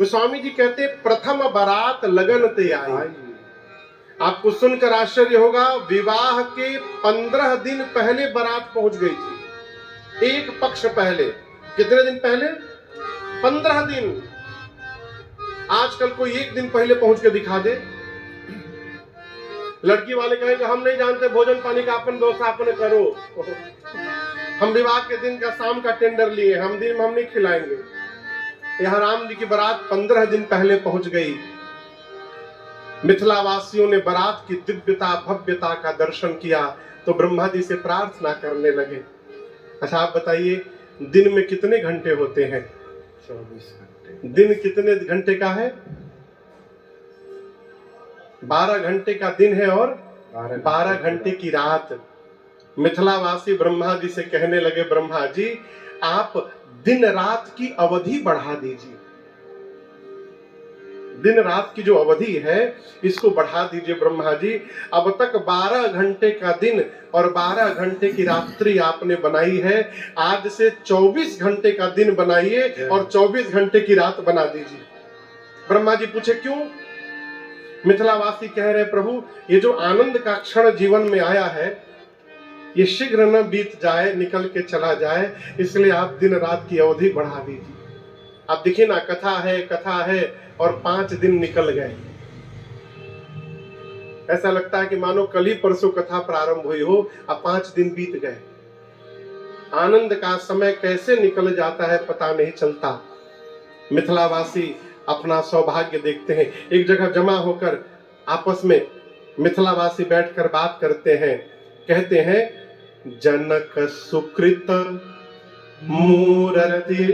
स्वामी जी कहते प्रथम बारात लगन ते आई। आपको सुनकर आश्चर्य होगा, विवाह के 15 दिन पहले बारात पहुंच गई थी। एक पक्ष पहले। कितने दिन पहले? 15 दिन। आजकल कोई एक दिन पहले पहुंच के दिखा दे। लड़की वाले कहेंगे हम नहीं जानते, भोजन पानी का अपन व्यवस्था अपन करो, हम विवाह के दिन का शाम का टेंडर लिए, हम दिन में हम नहीं खिलाएंगे। यहाँ राम जी की बारात 15 दिन पहले पहुंच गई। मिथिला वासियों ने बारात की दिव्यता भव्यता का दर्शन किया तो ब्रह्मा जी से प्रार्थना करने लगे। अच्छा आप बताइए, दिन में कितने घंटे होते हैं? 24 घंटे। दिन कितने घंटे का है? 12 घंटे का दिन है और 12 घंटे की रात। मिथिलावासी ब्रह्मा जी से कहने लगे, ब्रह्मा जी आप दिन रात की अवधि बढ़ा दीजिए, दिन रात की जो अवधि है इसको बढ़ा दीजिए ब्रह्मा जी। अब तक 12 घंटे का दिन और 12 घंटे की रात्रि आपने बनाई है, आज से 24 घंटे का दिन बनाइए और 24 घंटे की रात बना दीजिए। ब्रह्मा जी पूछे क्यों? मिथिलावासी कह रहे प्रभु ये जो आनंद का क्षण जीवन में आया है ये शीघ्र न बीत जाए, निकल के चला जाए, इसलिए आप दिन रात की अवधि बढ़ा दीजिए। अब देखिए ना, कथा है और 5 दिन निकल गए। ऐसा लगता है कि मानो कल ही परसों कथा प्रारंभ हुई हो, अब 5 दिन बीत गए। आनंद का समय कैसे निकल जाता है पता नहीं चलता। मिथिलावासी अपना सौभाग्य देखते हैं, एक जगह जमा होकर आपस में मिथिलावासी बैठकर बात करते हैं। कहते हैं जनक सुकृत मूरति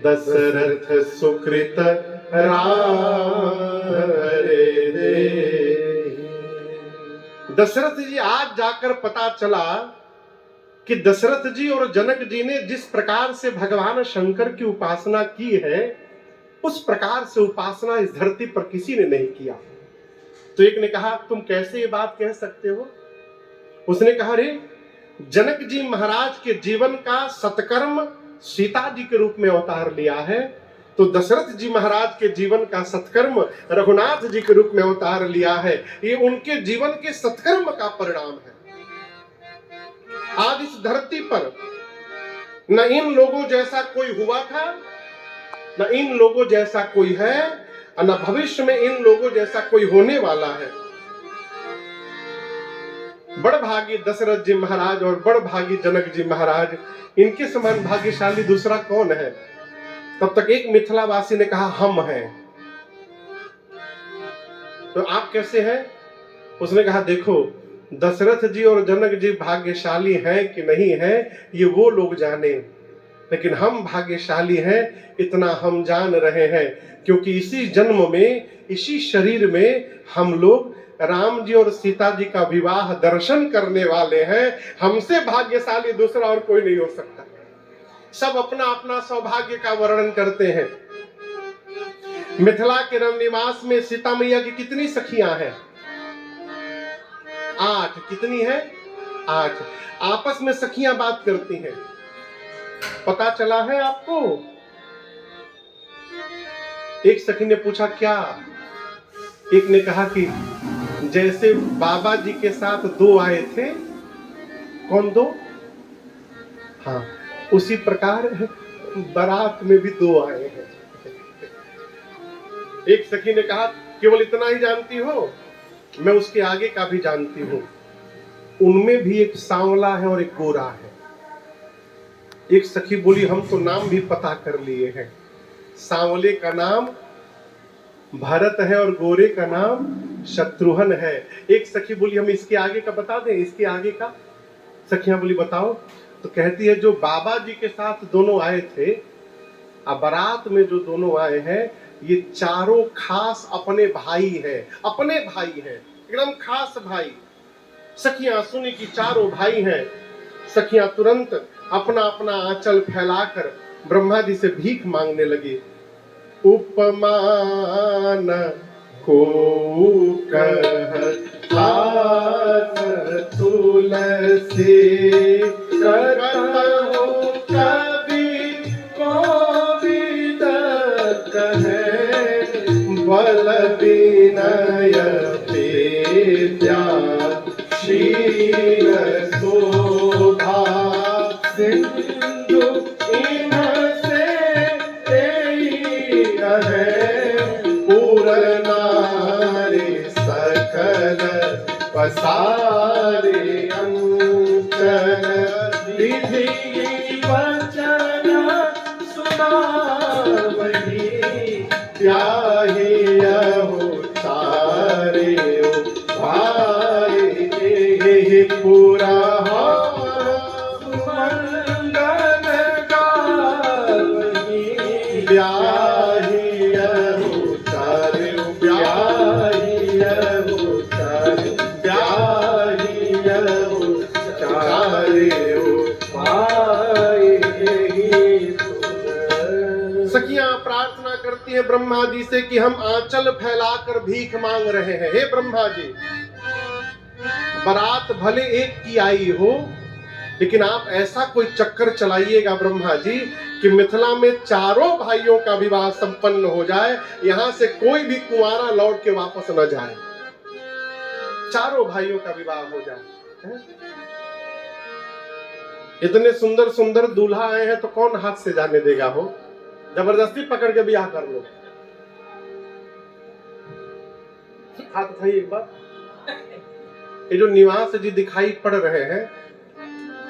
दशरथ सुकृत राम रे। दशरथ जी आज जाकर पता चला कि दशरथ जी और जनक जी ने जिस प्रकार से भगवान शंकर की उपासना की है उस प्रकार से उपासना इस धरती पर किसी ने नहीं किया। तो एक ने कहा तुम कैसे ये बात कह सकते हो? उसने कहा रे जनक जी महाराज के जीवन का सत्कर्म सीता जी के रूप में अवतार लिया है, तो दशरथ जी महाराज के जीवन का सत्कर्म रघुनाथ जी के रूप में अवतार लिया है। ये उनके जीवन के सत्कर्म का परिणाम है। आज इस धरती पर न इन लोगों जैसा कोई हुआ था, न इन लोगों जैसा कोई है, और न भविष्य में इन लोगों जैसा कोई होने वाला है। बड़भागी दशरथ जी महाराज और बड़भागी जनक जी महाराज, इनके समान भाग्यशाली दूसरा कौन है? तब तक एक मिथिलावासी ने कहा हम हैं। तो आप कैसे हैं? उसने कहा देखो दशरथ जी और जनक जी भाग्यशाली हैं कि नहीं हैं ये वो लोग जाने, लेकिन हम भाग्यशाली हैं इतना हम जान रहे हैं, क्योंकि इसी जन्म में इसी शरीर में हम लोग राम जी और सीता जी का विवाह दर्शन करने वाले हैं। हमसे भाग्यशाली दूसरा और कोई नहीं हो सकता। सब अपना अपना सौभाग्य का वर्णन करते हैं। मिथिला के रमनिवास में सीता मैया की कितनी सखियां हैं? 8। कितनी है? 8। आपस में सखियां बात करती हैं। पता चला है आपको? एक सखी ने पूछा क्या? एक ने कहा कि जैसे बाबा जी के साथ 2 आए थे। कौन 2? हाँ, उसी प्रकार बारात में भी 2 आए हैं। एक सखी ने कहा केवल इतना ही जानती हो? मैं उसके आगे का भी जानती हूं। उनमें भी एक सांवला है और एक गोरा है। एक सखी बोली हम तो नाम भी पता कर लिए हैं, सांवले का नाम भरत है और गोरे का नाम शत्रुघ्न है। एक सखी बोली हम इसके आगे का बता दें, इसके आगे का? सखियां बोली बताओ। तो कहती है जो बाबा जी के साथ दोनों आए थे, अब बारात में जो दोनों आए हैं ये चारों खास अपने भाई हैं, अपने भाई हैं, एकदम खास भाई। सखियां सुनी कि चारों भाई हैं। सखियां तुरंत अपना अपना आंचल फैलाकर ब्रह्मा जी से भीख मांगने लगी। उपमान को कहत तुलसी करहु कवि को नयते शील शोभा सिंधु इनसे पूरनारे सकल पसारे अंचल विधि वचन सुनावही त्याहि यहो तारे भाई पूरा मंगल गावही ब्याहि यहो तारे ब्याहि यहो तारे ब्याहि यहो तारे सखियां प्रार्थना करती हैं ब्रह्मा जी से कि हम आंचल फैलाकर भीख मांग रहे हैं। हे ब्रह्मा जी, बारात भले एक की आई हो, लेकिन आप ऐसा कोई चक्कर चलाइएगा ब्रह्मा जी कि मिथिला में चारों भाइयों का विवाह संपन्न हो जाए, यहां से कोई भी कुंवारा लौट के वापस न जाए, चारों भाइयों का विवाह हो जाए। इतने सुंदर सुंदर दूल्हा आए हैं तो कौन हाथ से जाने देगा हो? जबरदस्ती पकड़ के ब्याह कर लो। हाथ उठाइए एक बार। ये जो निवास जी दिखाई पड़ रहे हैं,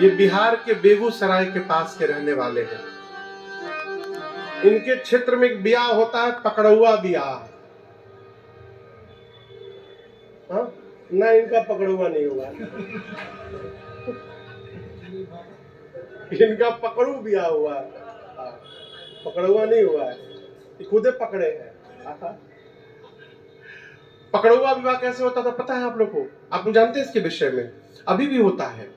ये बिहार के बेगूसराय के पास के रहने वाले हैं। इनके क्षेत्र में एक ब्याह होता है, पकड़ुआ ब्याह। ना इनका पकड़ुआ नहीं हुआ, इनका पकड़ू ब्याह हुआ है, पकड़ुआ नहीं हुआ है, खुदे पकड़े हैं। पकड़ुआ विवाह कैसे होता था पता है आप लोग को? आप जानते हैं इसके विषय में? अभी भी होता है,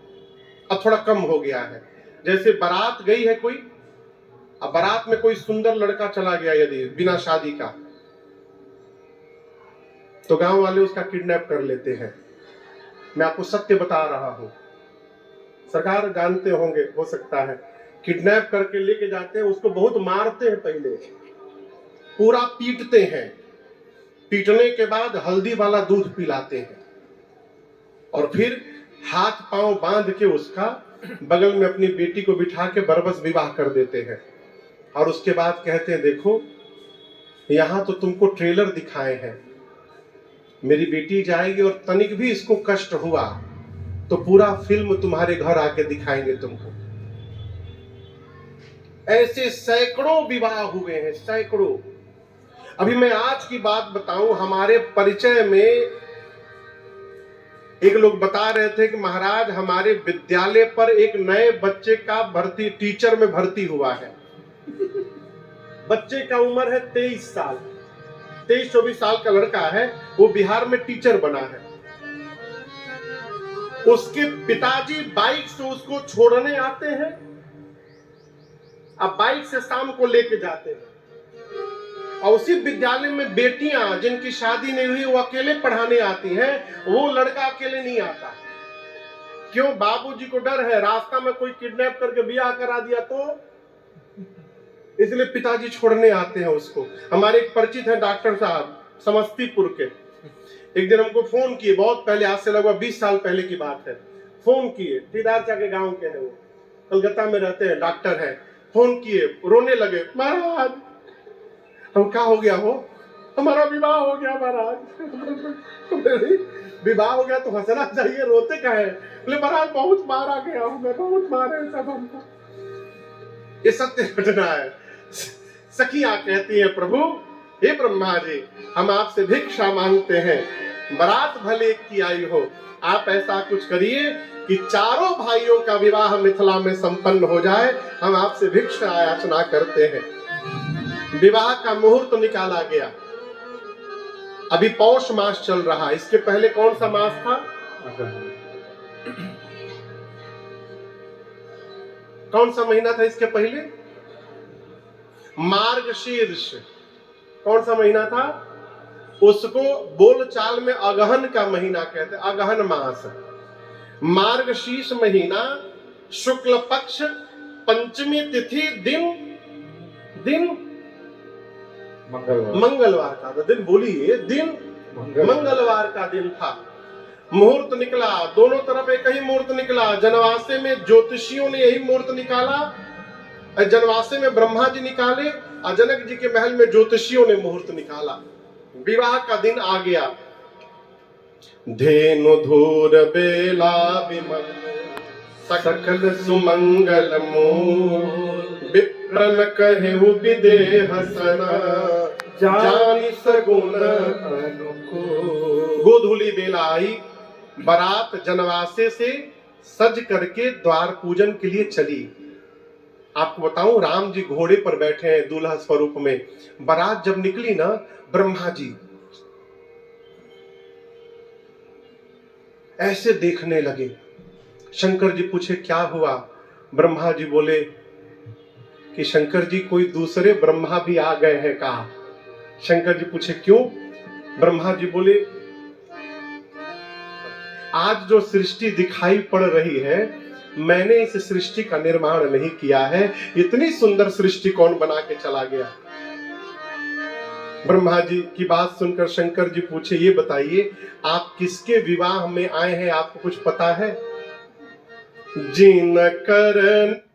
अब थोड़ा कम हो गया है। जैसे बारात गई है कोई, अब बारात में कोई सुंदर लड़का चला गया यदि बिना शादी का, तो गांव वाले उसका किडनैप कर लेते हैं। मैं आपको सत्य बता रहा हूं, सरकार जानते होंगे, हो सकता है। किडनैप करके लेके जाते हैं, उसको बहुत मारते हैं, पहले पूरा पीटते हैं, पीटने के बाद हल्दी वाला दूध पिलाते हैं और फिर हाथ पांव बांध के उसका बगल में अपनी बेटी को बिठा के बरबस विवाह कर देते हैं। और उसके बाद कहते हैं देखो यहां तो तुमको ट्रेलर दिखाए हैं, मेरी बेटी जाएगी और तनिक भी इसको कष्ट हुआ तो पूरा फिल्म तुम्हारे घर आके दिखाएंगे तुमको। ऐसे सैकड़ों विवाह हुए हैं, सैकड़ों। अभी मैं आज की बात बताऊं, हमारे परिचय में एक लोग बता रहे थे कि महाराज हमारे विद्यालय पर एक नए बच्चे का भर्ती, टीचर में भर्ती हुआ है। बच्चे का उम्र है 23 साल, 23-24 साल का लड़का है, वो बिहार में टीचर बना है। उसके पिताजी बाइक से उसको छोड़ने आते हैं, अब बाइक से शाम को लेके जाते हैं। और उसी विद्यालय में बेटियां जिनकी शादी नहीं हुई वो अकेले पढ़ाने आती हैं, वो लड़का अकेले नहीं आता। क्यों? बाबूजी को डर है रास्ता में कोई किडनैप करके ब्याह करा दिया तो, इसलिए पिताजी छोड़ने आते हैं उसको। हमारे एक परिचित है डॉक्टर साहब समस्तीपुर के, एक दिन हमको फोन किए, बहुत पहले, आज से लगभग 20 साल पहले की बात है। फोन किए, टीदारचा के गांव के हैं वो, कलकत्ता में रहते हैं, डॉक्टर हैं। फोन किए, रोने लगे, महाराज हम क्या हो गया हो? हमारा विवाह हो गया महाराज। विवाह हो गया तो हंसना चाहिए, रोते क्या है? बोले महाराज बहुत मारा गया हूं मैं, बहुत मारे सब हमको। ये सत्य घटना है। सखियां कहती है प्रभु हे ब्रह्मा जी, हम आपसे भिक्षा मांगते हैं, बारात भले की आई हो, आप ऐसा कुछ करिए कि चारों भाइयों का विवाह मिथिला में संपन्न हो जाए, हम आपसे भिक्षा याचना करते हैं। विवाह का मुहूर्त निकाला गया। अभी पौष मास चल रहा है, इसके पहले कौन सा मास था? कौन सा महीना था इसके पहले? मार्गशीर्ष। कौन सा महीना था? उसको बोलचाल में अगहन का महीना कहते हैं, अगहन मास। मार्गशीर्ष महीना शुक्ल पक्ष पंचमी तिथि दिन मंगलवार का दिन, बोलिए दिन मंगलवार का दिन था। मुहूर्त निकला, दोनों तरफ एक ही मुहूर्त निकला। जनवासे में ज्योतिषियों ने यही मुहूर्त निकाला, जनवासे में ब्रह्मा जी निकाले और जनक जी के महल में ज्योतिषियों ने मुहूर्त निकाला। विवाह का दिन आ गया। धेनु धूर बेला विमल सकल सुमंगल मूल, विप्रन कहेउ विदेह सना जानि सगुन अनुकूल। गोधूली बेला आई, बारात जनवासे से सज करके द्वार पूजन के लिए चली। आपको बताऊं, राम जी घोड़े पर बैठे हैं दूल्हा स्वरूप में। बारात जब निकली ना, ब्रह्मा जी ऐसे देखने लगे। शंकर जी पूछे क्या हुआ? ब्रह्मा जी बोले कि शंकर जी कोई दूसरे ब्रह्मा भी आ गए हैं का? शंकर जी पूछे क्यों? ब्रह्मा जी बोले आज जो सृष्टि दिखाई पड़ रही है, मैंने इस सृष्टि का निर्माण नहीं किया है। इतनी सुंदर सृष्टि कौन बना के चला गया? ब्रह्मा जी की बात सुनकर शंकर जी पूछे ये बताइए आप किसके विवाह में आए हैं, आपको कुछ पता है? जिन कर